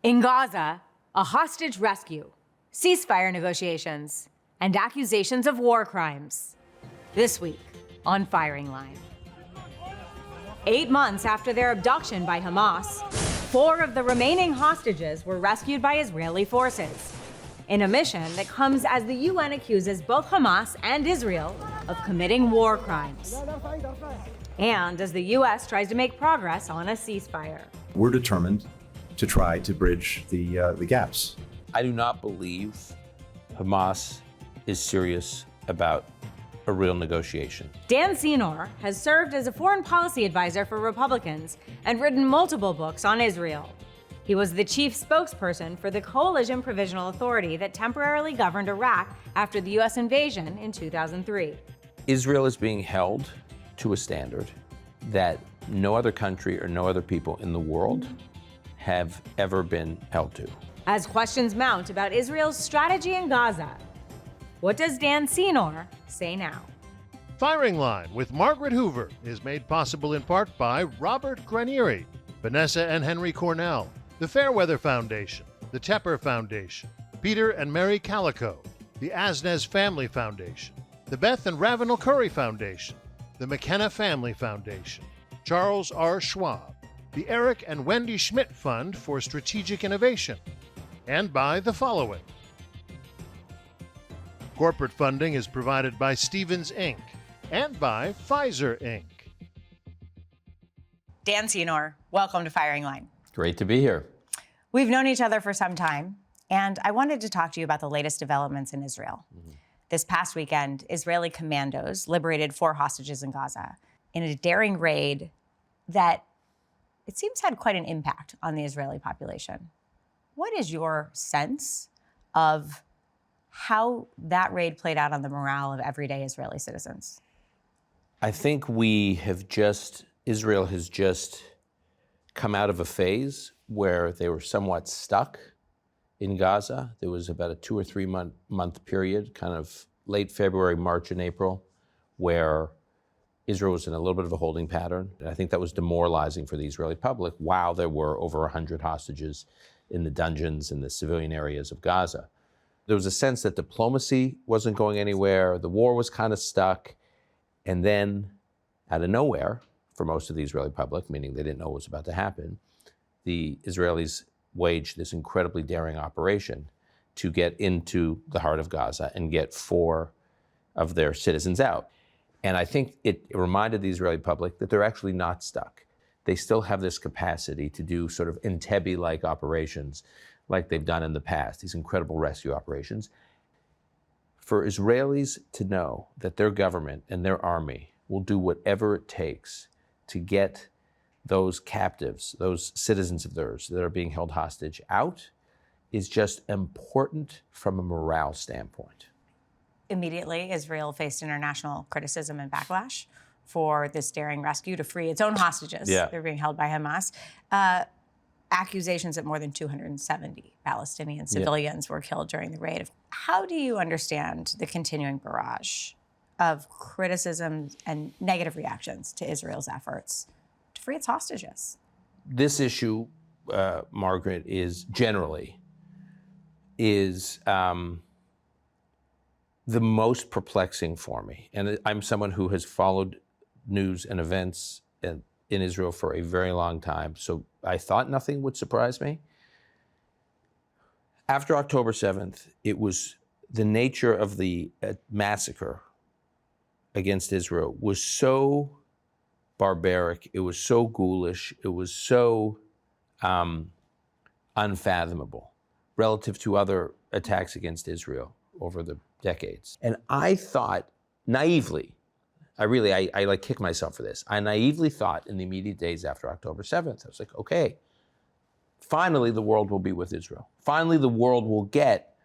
In Gaza, a hostage rescue, ceasefire negotiations, and accusations of war crimes. This week on Firing Line. 8 months after their abduction by Hamas, 4 of the remaining hostages were rescued by Israeli forces in a mission that comes as the UN accuses both Hamas and Israel of committing war crimes. And as the US tries to make progress on a ceasefire. We're determined to try to bridge the gaps. I do not believe Hamas is serious about a real negotiation. Dan Senor has served as a foreign policy advisor for Republicans and written multiple books on Israel. He was the chief spokesperson for the Coalition Provisional Authority that temporarily governed Iraq after the US invasion in 2003. Israel is being held to a standard that no other country or no other people in the world have ever been held to. As questions mount about Israel's strategy in Gaza, what does Dan Senor say now? Firing Line with Margaret Hoover is made possible in part by Robert Granieri, Vanessa and Henry Cornell, the Fairweather Foundation, the Tepper Foundation, Peter and Mary Calico, the Asnes Family Foundation, the Beth and Ravenel Curry Foundation, the McKenna Family Foundation, Charles R. Schwab, the Eric and Wendy Schmidt Fund for Strategic Innovation, and by the following. Corporate funding is provided by Stevens Inc. and by Pfizer Inc. Dan Senor, welcome to Firing Line. Great to be here. We've known each other for some time, and I wanted to talk to you about the latest developments in Israel. This past weekend, Israeli commandos liberated 4 hostages in Gaza in a daring raid that it seems had quite an impact on the Israeli population. What is your sense of how that raid played out on the morale of everyday Israeli citizens? I think Israel has just come out of a phase where they were somewhat stuck in Gaza. There was about a 2 or 3 month period, kind of late February, March, and April, where Israel was in a little bit of a holding pattern. And I think that was demoralizing for the Israeli public while there were over 100 hostages in the dungeons in the civilian areas of Gaza. There was a sense that diplomacy wasn't going anywhere, the war was kind of stuck, and then out of nowhere, for most of the Israeli public, meaning they didn't know what was about to happen, the Israelis waged this incredibly daring operation to get into the heart of Gaza and get 4 of their citizens out. And I think it reminded the Israeli public that they're actually not stuck. They still have this capacity to do sort of Entebbe-like operations like they've done in the past, these incredible rescue operations. For Israelis to know that their government and their army will do whatever it takes to get those captives, those citizens of theirs that are being held hostage out, is just important from a morale standpoint. Immediately, Israel faced international criticism and backlash for this daring rescue to free its own hostages. Yeah. They're being held by Hamas. Accusations that more than 270 Palestinian civilians were killed during the raid. How do you understand the continuing barrage of criticism and negative reactions to Israel's efforts to free its hostages? This issue, Margaret, is generally the most perplexing for me. And I'm someone who has followed news and events in Israel for a very long time, so I thought nothing would surprise me. After October 7th, it was the nature of the massacre against Israel was so barbaric, it was so ghoulish, it was so unfathomable relative to other attacks against Israel over the decades. And I thought naively, I like kick myself for this. I naively thought in the immediate days after October 7th, I was like, okay, finally the world will be with Israel. Finally the world will get,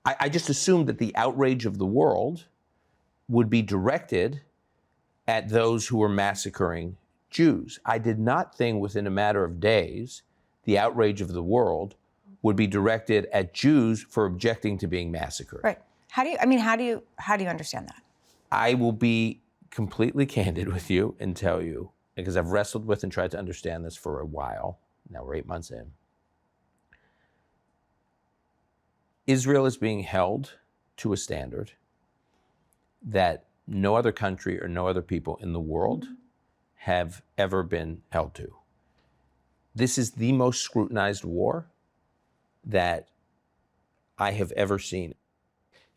I just assumed that the outrage of the world would be directed at those who were massacring Jews. I did not think within a matter of days, the outrage of the world would be directed at Jews for objecting to being massacred. Right. How do you understand that? I will be completely candid with you and tell you, because I've wrestled with and tried to understand this for a while, now we're 8 months in. Israel is being held to a standard that no other country or no other people in the world have ever been held to. This is the most scrutinized war that I have ever seen.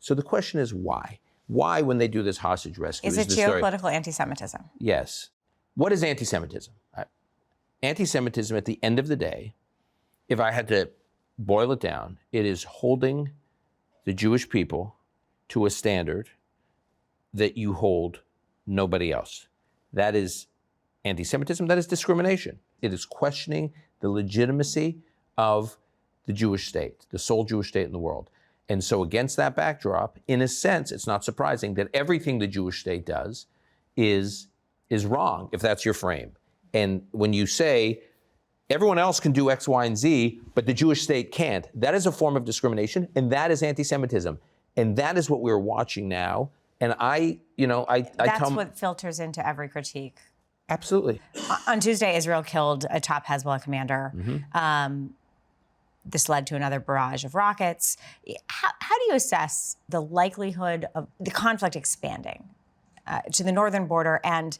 So the question is why? Why, when they do this hostage rescue? Is it geopolitical anti-Semitism? Yes. What is anti-Semitism? Anti-Semitism, at the end of the day, if I had to boil it down, it is holding the Jewish people to a standard that you hold nobody else. That is anti-Semitism. That is discrimination. It is questioning the legitimacy of the Jewish state, the sole Jewish state in the world. And so against that backdrop, in a sense, it's not surprising that everything the Jewish state does is wrong, if that's your frame. And when you say everyone else can do X, Y, and Z, but the Jewish state can't, that is a form of discrimination, and that is anti-Semitism. And that is what we're watching now. And That's what filters into every critique. Absolutely. On Tuesday, Israel killed a top Hezbollah commander. This led to another barrage of rockets. How do you assess the likelihood of the conflict expanding to the northern border? And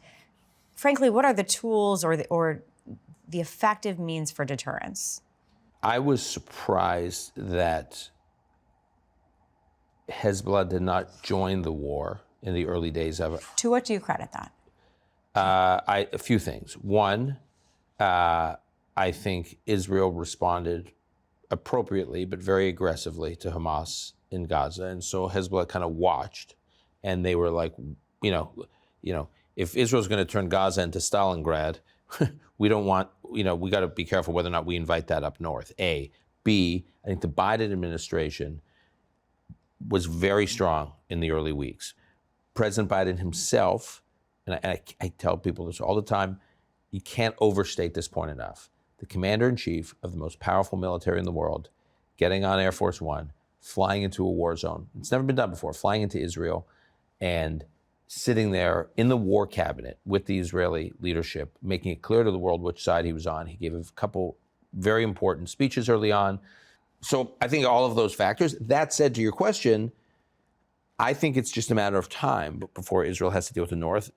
frankly, what are the tools or the effective means for deterrence? I was surprised that Hezbollah did not join the war in the early days of it. To what do you credit that? A few things. One, I think Israel responded appropriately but very aggressively to Hamas in Gaza, and so Hezbollah kind of watched, and they were like, if Israel's going to turn Gaza into Stalingrad, we don't want, we got to be careful whether or not we invite that up north. A. B. I think the Biden administration was very strong in the early weeks. President Biden himself, and I tell people this all the time, you can't overstate this point enough. The commander-in-chief of the most powerful military in the world, getting on Air Force One, flying into a war zone. It's never been done before, flying into Israel and sitting there in the war cabinet with the Israeli leadership, making it clear to the world which side he was on. He gave a couple very important speeches early on. So I think all of those factors. That said, to your question, I think it's just a matter of time before Israel has to deal with the north.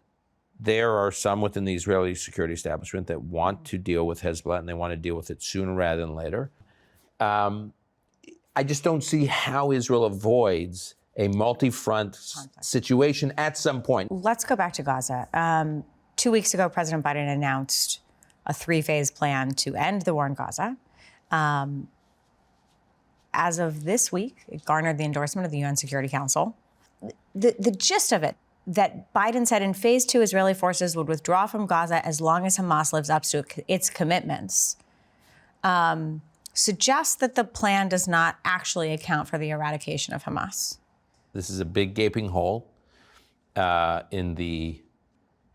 There are some within the Israeli security establishment that want to deal with Hezbollah, and they want to deal with it sooner rather than later. I just don't see how Israel avoids a multi-front situation at some point. Let's go back to Gaza. 2 weeks ago, President Biden announced a 3-phase plan to end the war in Gaza. As of this week, it garnered the endorsement of the UN Security Council. The gist of it, that Biden said in phase 2, Israeli forces would withdraw from Gaza as long as Hamas lives up to its commitments, suggests that the plan does not actually account for the eradication of Hamas. This is a big gaping hole in the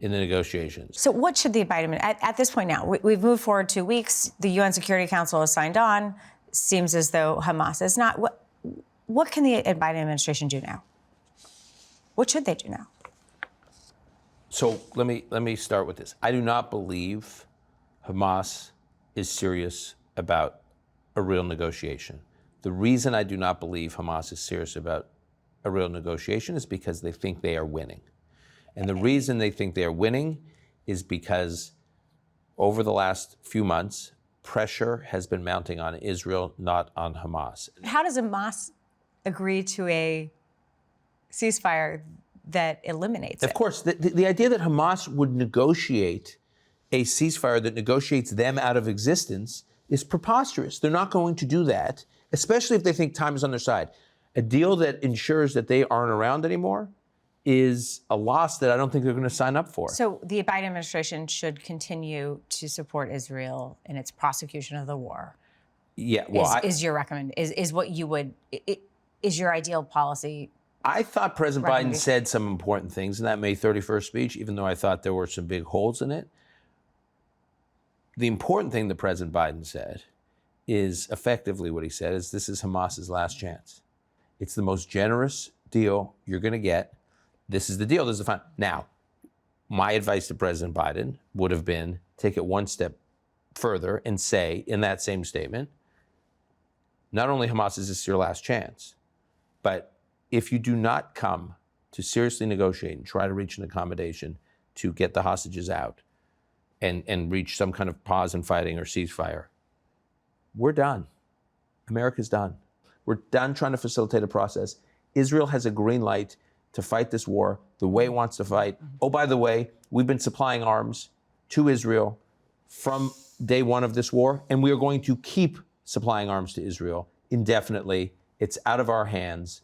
negotiations. So what should the Biden, at this point now, we've moved forward 2 weeks, the UN Security Council has signed on, seems as though Hamas is not. What can the Biden administration do now? What should they do now? So let me start with this. I do not believe Hamas is serious about a real negotiation. The reason I do not believe Hamas is serious about a real negotiation is because they think they are winning. And the reason they think they are winning is because over the last few months, pressure has been mounting on Israel, not on Hamas. How does Hamas agree to a ceasefire that eliminates it? Of course, the idea that Hamas would negotiate a ceasefire that negotiates them out of existence is preposterous. They're not going to do that, especially if they think time is on their side. A deal that ensures that they aren't around anymore is a loss that I don't think they're going to sign up for. So the Biden administration should continue to support Israel in its prosecution of the war. Yeah, well, is your ideal policy? I thought President Biden said some important things in that May 31st speech, even though I thought there were some big holes in it. The important thing that President Biden said is effectively what he said is this is Hamas's last chance. It's the most generous deal you're going to get. This is the deal. This is the final. Now, my advice to President Biden would have been take it one step further and say in that same statement, not only Hamas is this your last chance, but if you do not come to seriously negotiate and try to reach an accommodation to get the hostages out and reach some kind of pause in fighting or ceasefire, we're done. America's done. We're done trying to facilitate a process. Israel has a green light to fight this war the way it wants to fight. Oh, by the way, we've been supplying arms to Israel from day one of this war, and we are going to keep supplying arms to Israel indefinitely. It's out of our hands.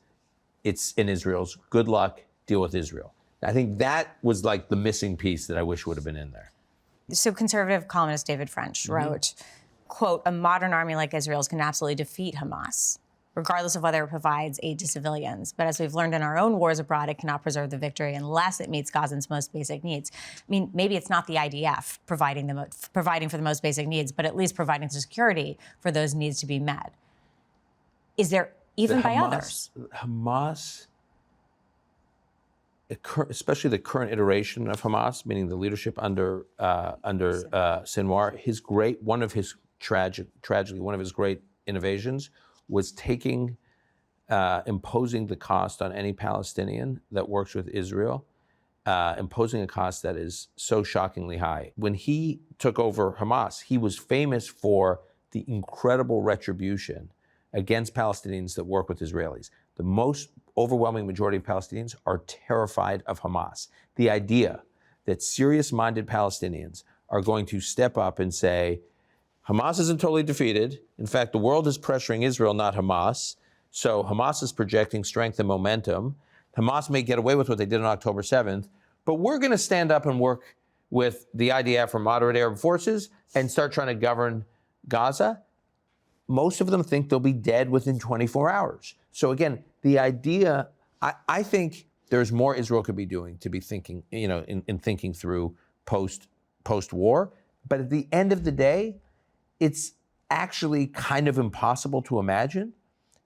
It's in Israel's. Good luck. Deal with Israel. I think that was like the missing piece that I wish would have been in there. So conservative columnist David French wrote, quote, "A modern army like Israel's can absolutely defeat Hamas, regardless of whether it provides aid to civilians. But as we've learned in our own wars abroad, it cannot preserve the victory unless it meets Gazans' most basic needs." I mean, maybe it's not the IDF providing for the most basic needs, but at least providing the security for those needs to be met. Is there even by others? Hamas, especially the current iteration of Hamas, meaning the leadership under Sinwar, one of his great innovations was imposing the cost on any Palestinian that works with Israel, imposing a cost that is so shockingly high. When he took over Hamas, he was famous for the incredible retribution against Palestinians that work with Israelis. The most overwhelming majority of Palestinians are terrified of Hamas. The idea that serious-minded Palestinians are going to step up and say, Hamas isn't totally defeated. In fact, the world is pressuring Israel, not Hamas. So Hamas is projecting strength and momentum. Hamas may get away with what they did on October 7th, but we're going to stand up and work with the IDF or moderate Arab forces and start trying to govern Gaza. Most of them think they'll be dead within 24 hours. So again, the idea, I think there's more Israel could be doing to be thinking, in thinking through post-war. But at the end of the day, it's actually kind of impossible to imagine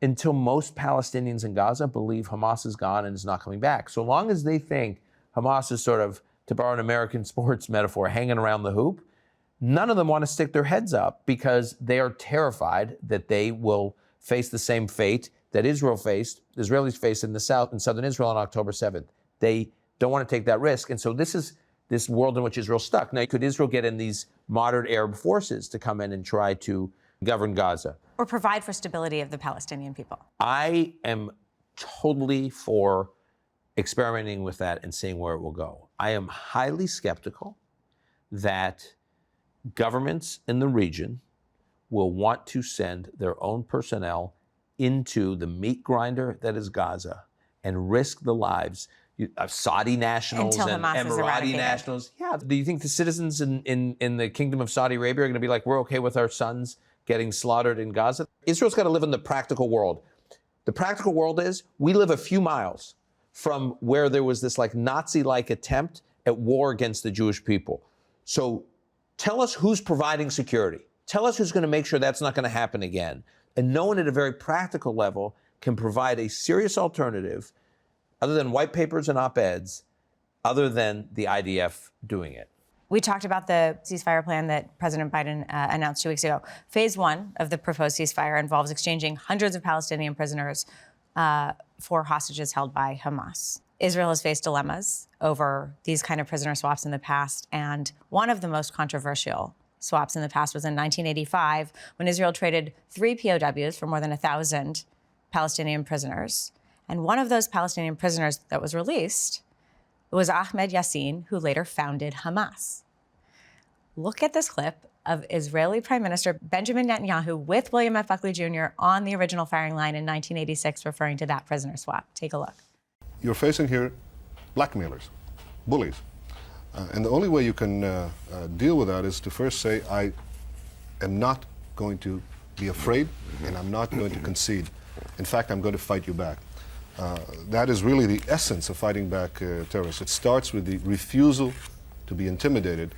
until most Palestinians in Gaza believe Hamas is gone and is not coming back. So long as they think Hamas is sort of, to borrow an American sports metaphor, hanging around the hoop, none of them want to stick their heads up because they are terrified that they will face the same fate that Israelis faced in southern Israel on October 7th. They don't want to take that risk. And so this is this world in which Israel's stuck. Now, could Israel get in these moderate Arab forces to come in and try to govern Gaza? Or provide for stability of the Palestinian people? I am totally for experimenting with that and seeing where it will go. I am highly skeptical that governments in the region will want to send their own personnel into the meat grinder that is Gaza and risk the lives of Saudi nationals and Emirati nationals. Yeah. Do you think the citizens in the Kingdom of Saudi Arabia are going to be like, we're okay with our sons getting slaughtered in Gaza? Israel's got to live in the practical world. The practical world is we live a few miles from where there was this like Nazi-like attempt at war against the Jewish people. So tell us who's providing security. Tell us who's going to make sure that's not going to happen again. And no one at a very practical level can provide a serious alternative other than white papers and op-eds, other than the IDF doing it. We talked about the ceasefire plan that President Biden announced 2 weeks ago. Phase one of the proposed ceasefire involves exchanging hundreds of Palestinian prisoners for hostages held by Hamas. Israel has faced dilemmas over these kind of prisoner swaps in the past, and one of the most controversial swaps in the past was in 1985, when Israel traded 3 POWs for more than 1,000 Palestinian prisoners. And one of those Palestinian prisoners that was released was Ahmed Yassin, who later founded Hamas. Look at this clip of Israeli Prime Minister Benjamin Netanyahu with William F. Buckley Jr. on the original firing line in 1986, referring to that prisoner swap. Take a look. You're facing here blackmailers, bullies. And the only way you can deal with that is to first say, I am not going to be afraid and I'm not going to concede. In fact, I'm going to fight you back. That is really the essence of fighting back terrorists. It starts with the refusal to be intimidated,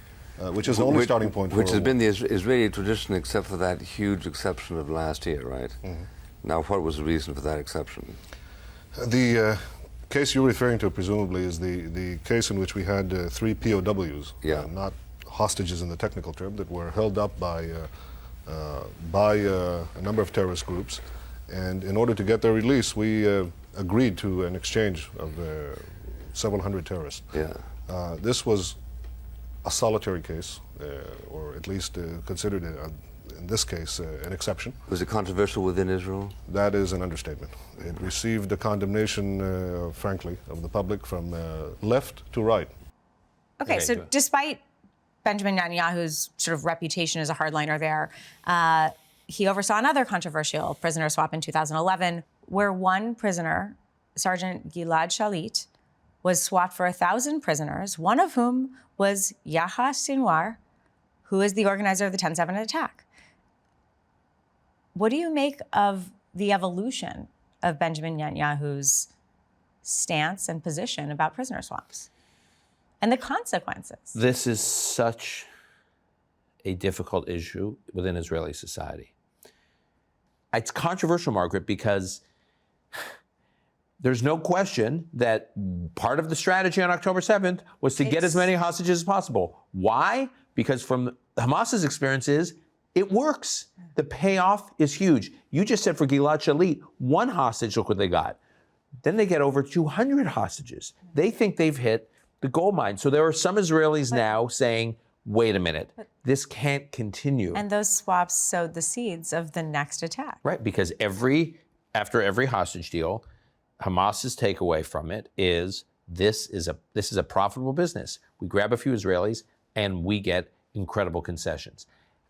which is the only starting point for which has been the Israeli tradition, except for that huge exception of last year, right? Mm-hmm. Now, what was the reason for that exception? The case you're referring to, presumably, is the case in which we had 3 POWs, not hostages in the technical term, that were held up by by a number of terrorist groups. And in order to get their release, we agreed to an exchange of several hundred terrorists. Yeah. This was a solitary case, or at least considered, in this case, an exception. Was it controversial within Israel? That is an understatement. It received a condemnation, frankly, of the public from left to right. Okay, Okay, so go ahead. despite Benjamin Netanyahu's sort of reputation as a hardliner there, he oversaw another controversial prisoner swap in 2011, where one prisoner, Sergeant Gilad Shalit, was swapped for 1,000 prisoners, one of whom was Yahya Sinwar, who is the organizer of the 10/7 attack. What do you make of the evolution of Benjamin Netanyahu's stance and position about prisoner swaps and the consequences? This is such a difficult issue within Israeli society. It's controversial, Margaret, because there's no question that part of the strategy on October 7th was to get as many hostages as possible. Why? Because from Hamas's experiences, it works. The payoff is huge. You just said for Gilad Shalit, one hostage, look what they got. Then they get over 200 hostages. They think they've hit the gold mine. So there are some Israelis now saying, wait a minute, this can't continue. And those swaps sowed the seeds of the next attack. Right, because after every hostage deal, Hamas's takeaway from it is this is a profitable business. We grab a few Israelis and we get incredible concessions.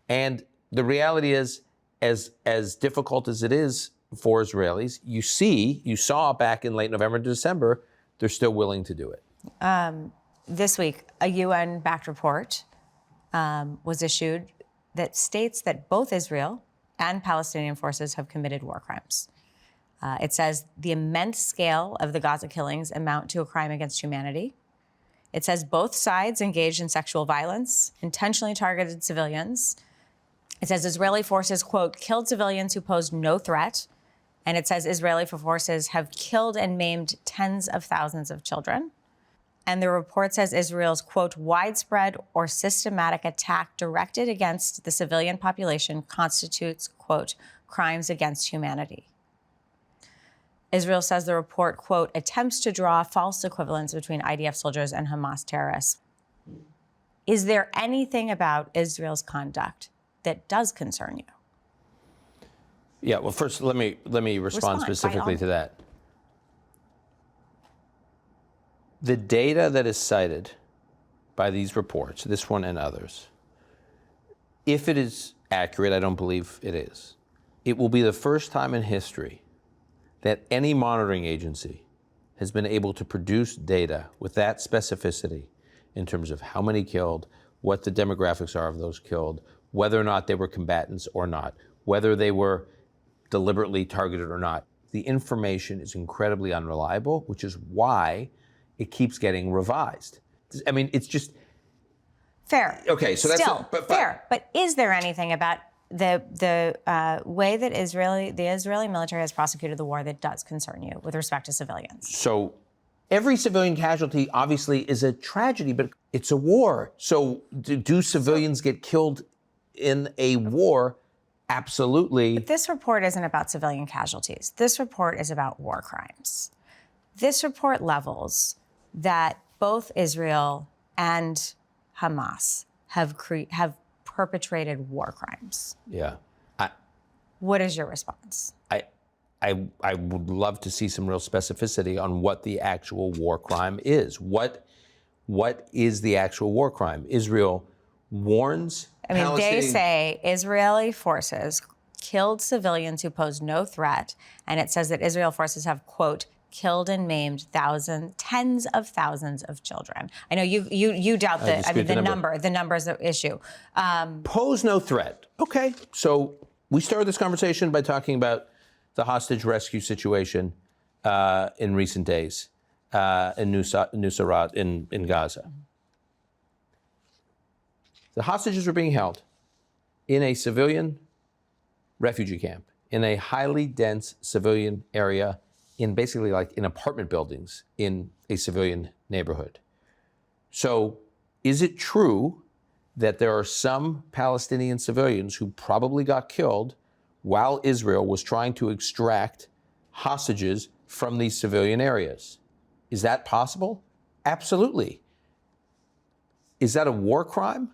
And the reality is, as difficult as it is for Israelis, you saw back in late November, December, they're still willing to do it. This week, a UN-backed report was issued that states that both Israel and Palestinian forces have committed war crimes. It says the immense scale of the Gaza killings amount to a crime against humanity. It says both sides engaged in sexual violence, intentionally targeted civilians. It says Israeli forces, quote, killed civilians who posed no threat. And it says Israeli forces have killed and maimed tens of thousands of children. And the report says Israel's, quote, widespread or systematic attack directed against the civilian population constitutes, quote, crimes against humanity. Israel says the report, quote, attempts to draw false equivalence between IDF soldiers and Hamas terrorists. Is there anything about Israel's conduct that does concern you? Yeah, well, first, let me respond Respond, by specifically all to that. The data that is cited by these reports, this one and others, if it is accurate, I don't believe it is, it will be the first time in history that any monitoring agency has been able to produce data with that specificity in terms of how many killed, what the demographics are of those killed, whether or not they were combatants or not, whether they were deliberately targeted or not. The information is incredibly unreliable, which is why it keeps getting revised. I mean, it's just... Fair. Okay, so that's... Still, fair. But is there anything about the way that the Israeli military has prosecuted the war that does concern you with respect to civilians? So every civilian casualty obviously is a tragedy, but it's a war. So do civilians get killed in a war? Absolutely. But this report isn't about civilian casualties. This report is about war crimes. This report levels that both Israel and Hamas have perpetrated war crimes. Yeah. What is your response? I would love to see some real specificity on what the actual war crime is. What is the actual war crime? Israel warns They say Israeli forces killed civilians who posed no threat, and it says that Israel forces have, quote, killed and maimed tens of thousands of children. I know you doubt the number's the issue. Pose no threat. Okay, so we started this conversation by talking about the hostage rescue situation in recent days in Nuseirat in Gaza. The hostages were being held in a civilian refugee camp, in a highly dense civilian area, in basically like in apartment buildings in a civilian neighborhood. So is it true that there are some Palestinian civilians who probably got killed while Israel was trying to extract hostages from these civilian areas. Is that possible? Absolutely. Is that a war crime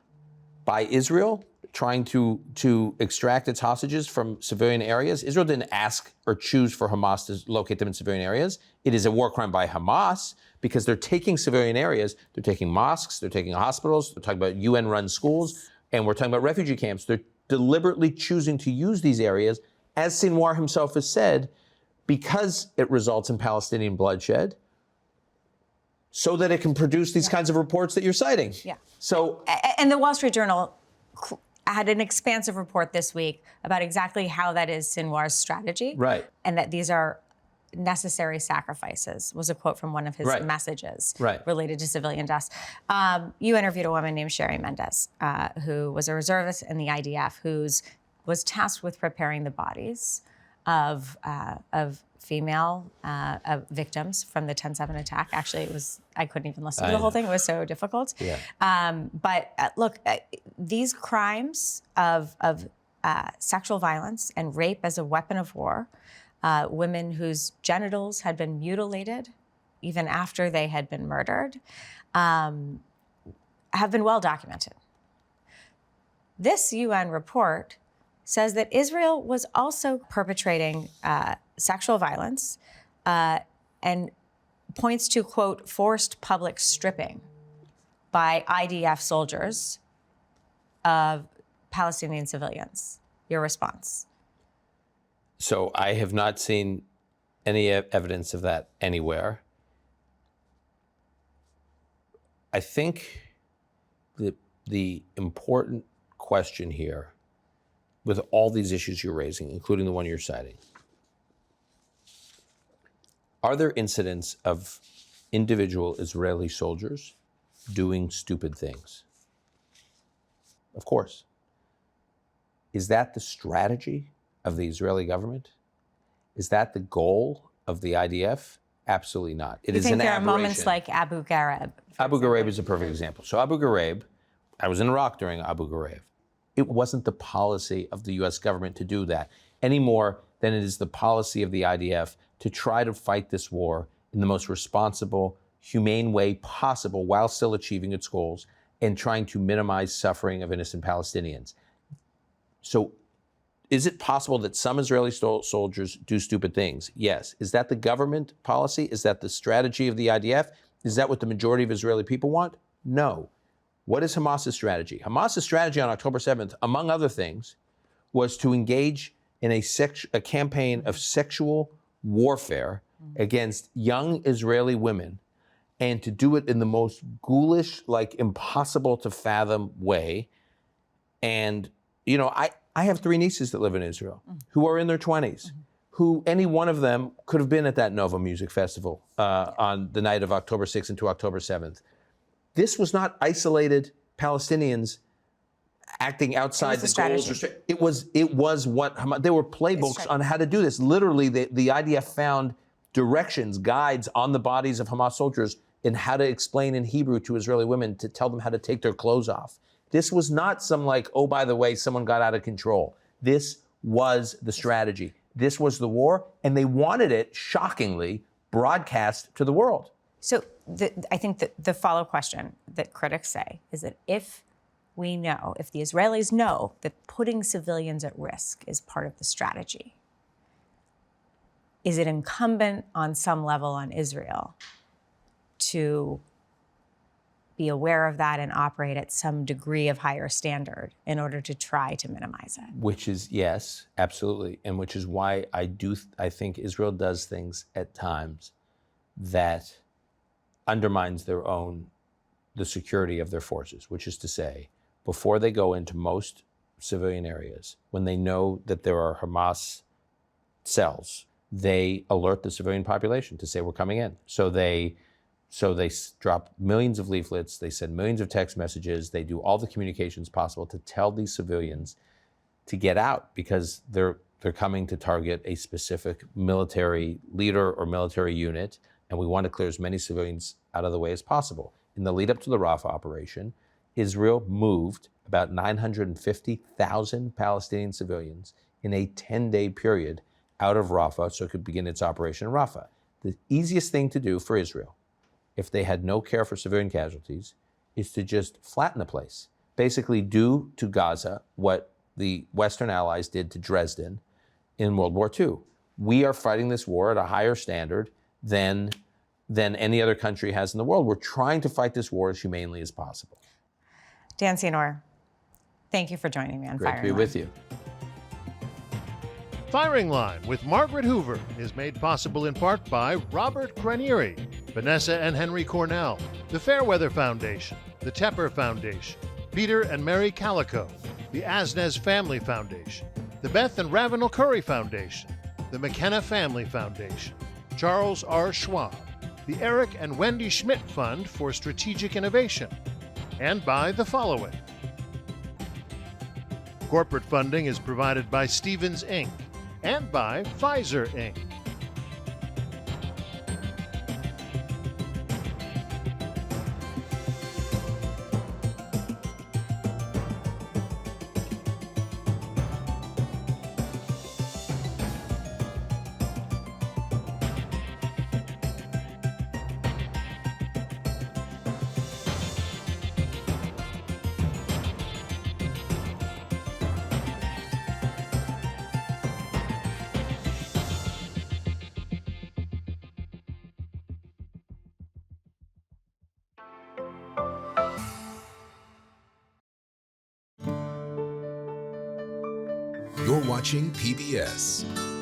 by Israel trying to extract its hostages from civilian areas? Israel didn't ask or choose for Hamas to locate them in civilian areas. It is a war crime by Hamas because they're taking civilian areas, they're taking mosques, they're taking hospitals, they're talking about UN-run schools, and we're talking about refugee camps. They're deliberately choosing to use these areas, as Sinwar himself has said, because it results in Palestinian bloodshed, so that it can produce these kinds of reports that you're citing. Yeah. So, and the Wall Street Journal had an expansive report this week about exactly how that is Sinwar's strategy. Right. And that these are necessary sacrifices, was a quote from one of his messages related to civilian deaths. You interviewed a woman named Sherry Mendez, who was a reservist in the IDF, who was tasked with preparing the bodies of female victims from the 10/7 attack. Actually, I couldn't even listen to the whole thing. It was so difficult. Yeah. But look, these crimes of sexual violence and rape as a weapon of war, women whose genitals had been mutilated even after they had been murdered, have been well documented. This UN report says that Israel was also perpetrating sexual violence and points to, quote, forced public stripping by IDF soldiers of Palestinian civilians. Your response? So I have not seen any evidence of that anywhere. I think that the important question here, with all these issues you're raising, including the one you're citing, are there incidents of individual Israeli soldiers doing stupid things? Of course. Is that the strategy of the Israeli government? Is that the goal of the IDF? Absolutely not. It is an aberration. There are moments like Abu Ghraib? Abu Ghraib is a perfect example. So Abu Ghraib, I was in Iraq during Abu Ghraib. It wasn't the policy of the U.S. government to do that any more than it is the policy of the IDF to try to fight this war in the most responsible, humane way possible while still achieving its goals and trying to minimize suffering of innocent Palestinians. So is it possible that some Israeli soldiers do stupid things? Yes. Is that the government policy? Is that the strategy of the IDF? Is that what the majority of Israeli people want? No. What is Hamas's strategy? Hamas's strategy on October 7th, among other things, was to engage in a campaign of sexual warfare against young Israeli women, and to do it in the most ghoulish, like impossible to fathom way. And, you know, I have 3 nieces that live in Israel who are in their 20s, who any one of them could have been at that Nova Music Festival on the night of October 6th into October 7th. This was not isolated Palestinians acting outside the goals. It was what Hamas, there were playbooks on how to do this. Literally, the IDF found directions, guides on the bodies of Hamas soldiers in how to explain in Hebrew to Israeli women to tell them how to take their clothes off. This was not some like, oh, by the way, someone got out of control. This was the strategy. This was the war, and they wanted it, shockingly, broadcast to the world. So I think that the follow-up question that critics say is that if the Israelis know that putting civilians at risk is part of the strategy, is it incumbent on some level on Israel to be aware of that and operate at some degree of higher standard in order to try to minimize it? Which is, yes, absolutely. And which is why I think Israel does things at times that undermines the security of their forces, which is to say, before they go into most civilian areas, when they know that there are Hamas cells, they alert the civilian population to say, we're coming in. So they drop millions of leaflets, they send millions of text messages, they do all the communications possible to tell these civilians to get out because they're coming to target a specific military leader or military unit, and we want to clear as many civilians out of the way as possible. In the lead up to the Rafah operation, Israel moved about 950,000 Palestinian civilians in a 10-day period out of Rafah so it could begin its operation in Rafah. The easiest thing to do for Israel, if they had no care for civilian casualties, is to just flatten the place. Basically do to Gaza what the Western allies did to Dresden in World War II. We are fighting this war at a higher standard than any other country has in the world. We're trying to fight this war as humanely as possible. Dan Senor, thank you for joining me on Great Firing to be Line. with you. Firing Line with Margaret Hoover is made possible in part by Robert Granieri, Vanessa and Henry Cornell, the Fairweather Foundation, the Tepper Foundation, Peter and Mary Calico, the Asnes Family Foundation, the Beth and Ravenel Curry Foundation, the McKenna Family Foundation, Charles R. Schwab, the Eric and Wendy Schmidt Fund for Strategic Innovation, and by the following. Corporate funding is provided by Stevens Inc. and by Pfizer Inc. You're watching PBS.